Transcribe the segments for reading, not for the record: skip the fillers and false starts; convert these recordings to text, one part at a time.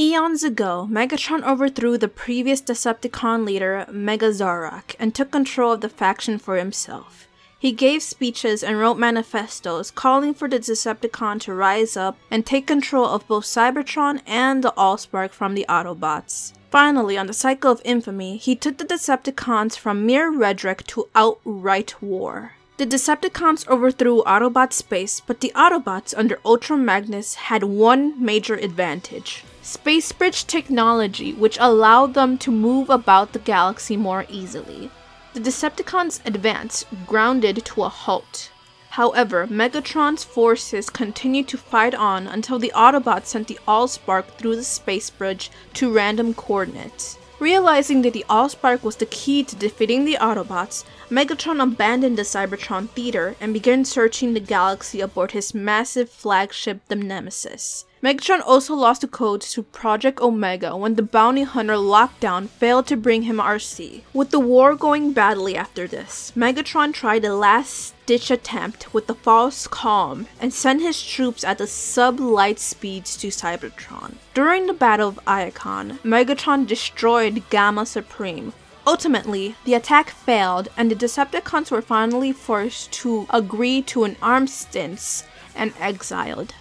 Eons ago, Megatron overthrew the previous Decepticon leader, Megazorok, and took control of the faction for himself. He gave speeches and wrote manifestos calling for the Decepticon to rise up and take control of both Cybertron and the Allspark from the Autobots. Finally, on the Cycle of Infamy, he took the Decepticons from mere rhetoric to outright war. The Decepticons overthrew Autobot space, but the Autobots under Ultra Magnus had one major advantage: Space Bridge technology, which allowed them to move about the galaxy more easily. The Decepticons advanced, grounded to a halt. However, Megatron's forces continued to fight on until the Autobots sent the Allspark through the Space Bridge to random coordinates. Realizing that the Allspark was the key to defeating the Autobots, Megatron abandoned the Cybertron Theater and began searching the galaxy aboard his massive flagship, the Nemesis. Megatron also lost the codes to Project Omega when the bounty hunter Lockdown failed to bring him RC. With the war going badly after this, Megatron tried a last-ditch attempt with the false calm and sent his troops at the sub-light speeds to Cybertron. During the Battle of Iacon, Megatron destroyed Gamma Supreme. Ultimately, the attack failed and the Decepticons were finally forced to agree to an armistice and exiled.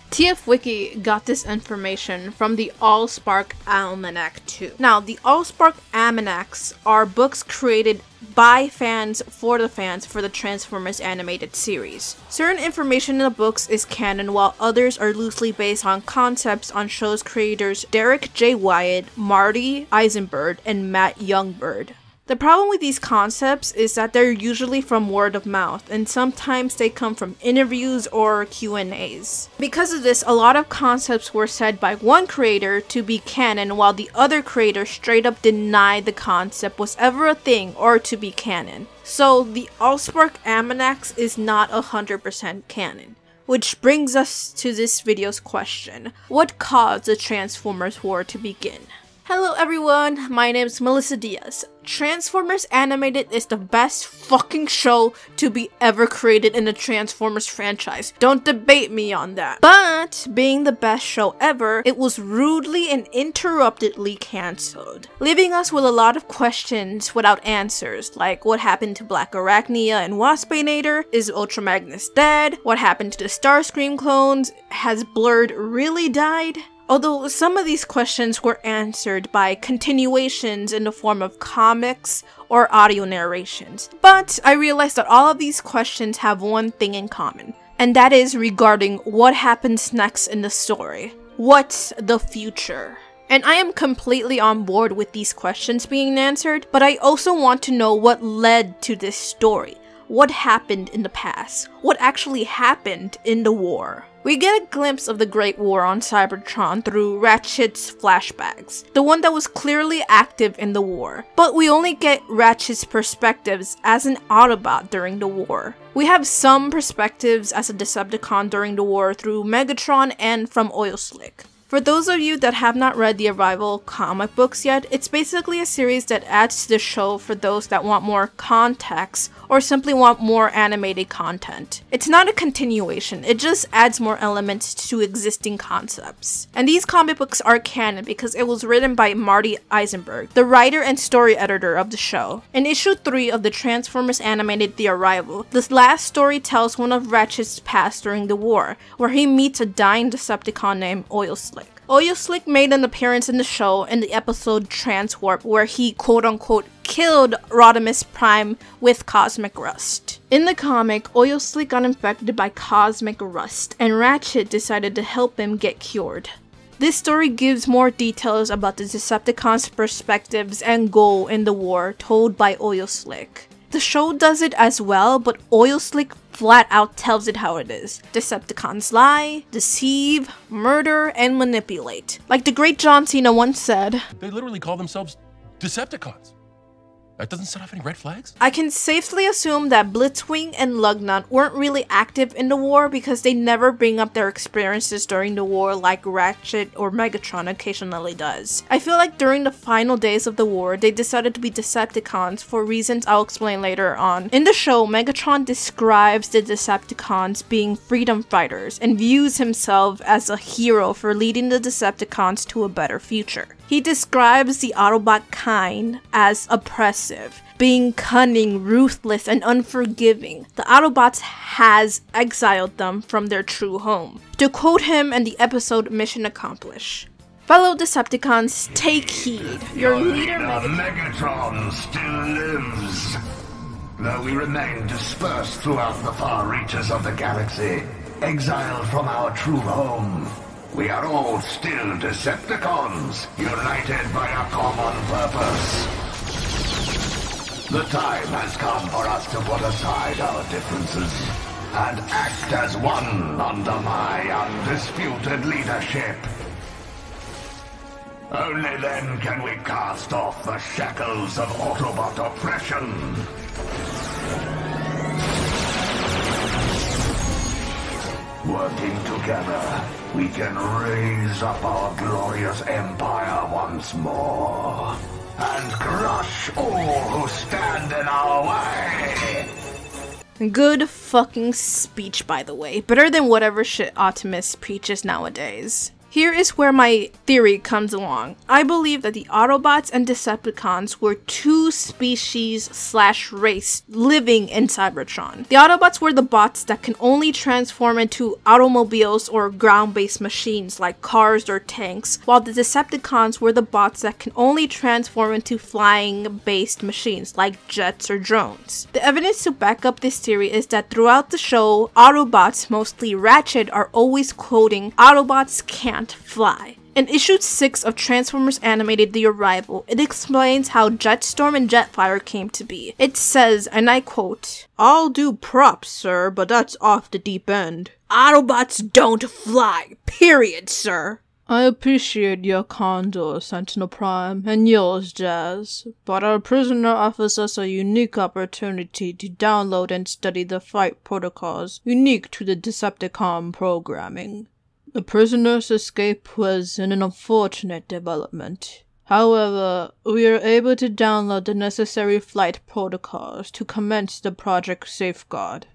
TF Wiki got this information from the Allspark Almanac too. Now, the Allspark Almanacs are books created by fans for the Transformers animated series. Certain information in the books is canon, while others are loosely based on concepts on show's creators Derek J. Wyatt, Marty Eisenberg, and Matt Youngbird. The problem with these concepts is that they're usually from word of mouth, and sometimes they come from interviews or Q&As. Because of this, a lot of concepts were said by one creator to be canon, while the other creator straight up denied the concept was ever a thing or to be canon. So the Allspark Almanacs is not 100% canon. Which brings us to this video's question: what caused the Transformers War to begin? Hello everyone, my name is Melissa Diaz. Transformers Animated is the best fucking show to be ever created in the Transformers franchise. Don't debate me on that. But, being the best show ever, it was rudely and interruptedly cancelled, leaving us with a lot of questions without answers, like what happened to Black Arachnia and Waspinator? Is Ultra Magnus dead? What happened to the Starscream clones? Has Blurred really died? Although some of these questions were answered by continuations in the form of comics or audio narrations. But I realized that all of these questions have one thing in common, and that is regarding what happens next in the story. What's the future? And I am completely on board with these questions being answered, but I also want to know what led to this story. What happened in the past? What actually happened in the war? We get a glimpse of the Great War on Cybertron through Ratchet's flashbacks, the one that was clearly active in the war. But we only get Ratchet's perspectives as an Autobot during the war. We have some perspectives as a Decepticon during the war through Megatron and from Oilslick. For those of you that have not read the Arrival comic books yet, it's basically a series that adds to the show for those that want more context or simply want more animated content. It's not a continuation, it just adds more elements to existing concepts. And these comic books are canon because it was written by Marty Eisenberg, the writer and story editor of the show. In issue 3 of the Transformers animated The Arrival, this last story tells one of Ratchet's past during the war, where he meets a dying Decepticon named Oilslick. Oilslick made an appearance in the show in the episode Transwarp, where he quote-unquote killed Rodimus Prime with cosmic rust. In the comic, Oilslick got infected by cosmic rust, and Ratchet decided to help him get cured. This story gives more details about the Decepticons' perspectives and goal in the war told by Oilslick. The show does it as well, but Oilslick flat out tells it how it is. Decepticons lie, deceive, murder, and manipulate. Like the great John Cena once said, they literally call themselves Decepticons. That doesn't set off any red flags? I can safely assume that Blitzwing and Lugnut weren't really active in the war because they never bring up their experiences during the war like Ratchet or Megatron occasionally does. I feel like during the final days of the war, they decided to be Decepticons for reasons I'll explain later on. In the show, Megatron describes the Decepticons being freedom fighters and views himself as a hero for leading the Decepticons to a better future. He describes the Autobot kind as oppressive, being cunning, ruthless, and unforgiving. The Autobots has exiled them from their true home. To quote him in the episode Mission Accomplished, "Fellow Decepticons, take heed. Your leader Megatron still lives. Though we remain dispersed throughout the far reaches of the galaxy, exiled from our true home, we are all still Decepticons, united by a common purpose. The time has come for us to put aside our differences and act as one under my undisputed leadership. Only then can we cast off the shackles of Autobot oppression. Working together, we can raise up our glorious empire once more and crush all who stand in our way." Good fucking speech, by the way. Better than whatever shit Optimus preaches nowadays. Here is where my theory comes along. I believe that the Autobots and Decepticons were two species/race living in Cybertron. The Autobots were the bots that can only transform into automobiles or ground-based machines like cars or tanks, while the Decepticons were the bots that can only transform into flying-based machines like jets or drones. The evidence to back up this theory is that throughout the show, Autobots, mostly Ratchet, are always quoting, "Autobots can't fly." In issue 6 of Transformers Animated The Arrival, it explains how Jetstorm and Jetfire came to be. It says, and I quote, "I'll do props, sir, but that's off the deep end. Autobots don't fly, period, sir." I appreciate your candor, Sentinel Prime, and yours, Jazz, but our prisoner offers us a unique opportunity to download and study the flight protocols unique to the Decepticon programming. The prisoner's escape was an unfortunate development. However, we are able to download the necessary flight protocols to commence the Project Safeguard.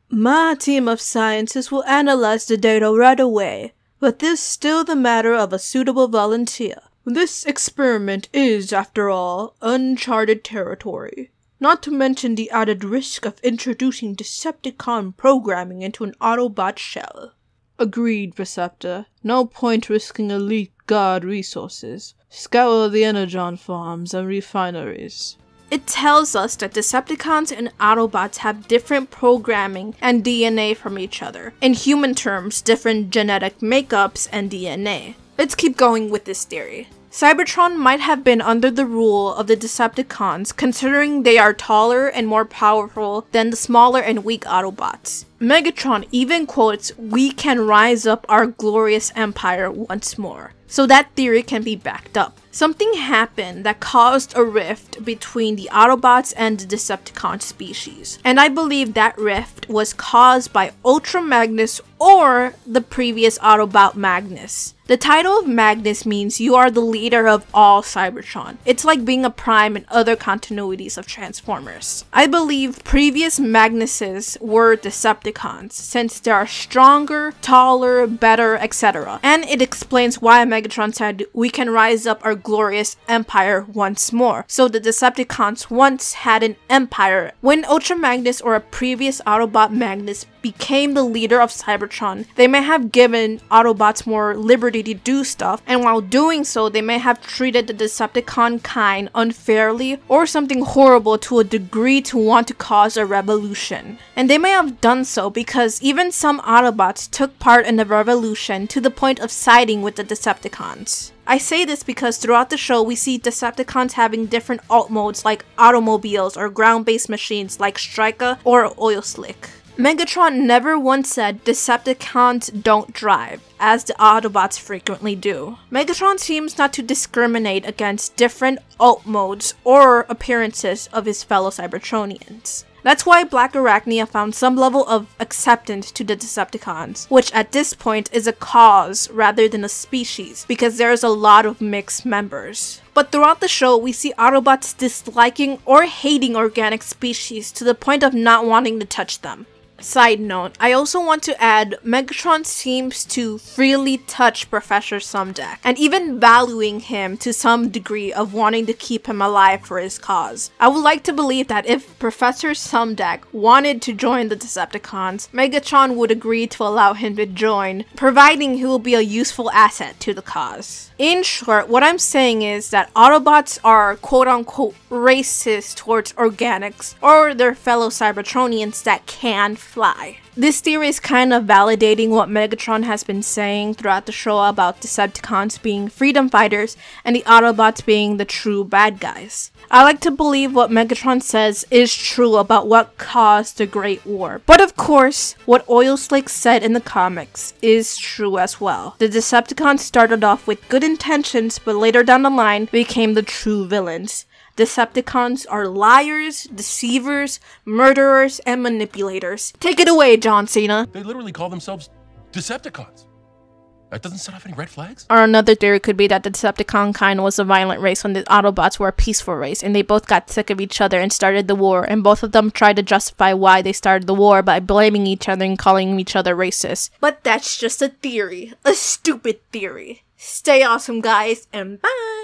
My team of scientists will analyze the data right away, but this is still the matter of a suitable volunteer. This experiment is, after all, uncharted territory. Not to mention the added risk of introducing Decepticon programming into an Autobot shell. Agreed, Receptor. No point risking elite guard resources. Scour the Energon farms and refineries. It tells us that Decepticons and Autobots have different programming and DNA from each other. In human terms, different genetic makeups and DNA. Let's keep going with this theory. Cybertron might have been under the rule of the Decepticons, considering they are taller and more powerful than the smaller and weak Autobots. Megatron even quotes, "We can rise up our glorious empire once more." So that theory can be backed up. Something happened that caused a rift between the Autobots and the Decepticon species. And I believe that rift was caused by Ultra Magnus or the previous Autobot Magnus. The title of Magnus means you are the leader of all Cybertron. It's like being a Prime in other continuities of Transformers. I believe previous Magnuses were Decepticons, since they are stronger, taller, better, etc. And it explains why Megatron said, "We can rise up our glorious empire once more." So the Decepticons once had an empire. When Ultra Magnus or a previous Autobot Magnus became the leader of Cybertron, they may have given Autobots more liberty to do stuff, and while doing so, they may have treated the Decepticon kind unfairly or something horrible to a degree to want to cause a revolution. And they may have done so because even some Autobots took part in the revolution to the point of siding with the Decepticons. I say this because throughout the show we see Decepticons having different alt modes like automobiles or ground-based machines like Striker or Oil Slick. Megatron never once said Decepticons don't drive, as the Autobots frequently do. Megatron seems not to discriminate against different alt modes or appearances of his fellow Cybertronians. That's why Black Arachnia found some level of acceptance to the Decepticons, which at this point is a cause rather than a species, because there's a lot of mixed members. But throughout the show, we see Autobots disliking or hating organic species to the point of not wanting to touch them. Side note, I also want to add, Megatron seems to freely touch Professor Sumdac, and even valuing him to some degree of wanting to keep him alive for his cause. I would like to believe that if Professor Sumdac wanted to join the Decepticons, Megatron would agree to allow him to join, providing he will be a useful asset to the cause. In short, what I'm saying is that Autobots are quote-unquote racist towards organics or their fellow Cybertronians that can fly. This theory is kind of validating what Megatron has been saying throughout the show about Decepticons being freedom fighters and the Autobots being the true bad guys. I like to believe what Megatron says is true about what caused the Great War. But of course, what Oil Slick said in the comics is true as well. The Decepticons started off with good intentions, but later down the line became the true villains. Decepticons are liars, deceivers, murderers, and manipulators. Take it away, John Cena. They literally call themselves Decepticons. That doesn't set off any red flags? Or another theory could be that the Decepticon kind was a violent race when the Autobots were a peaceful race, and they both got sick of each other and started the war, and both of them tried to justify why they started the war by blaming each other and calling each other racist. But that's just a theory. A stupid theory. Stay awesome, guys, and bye!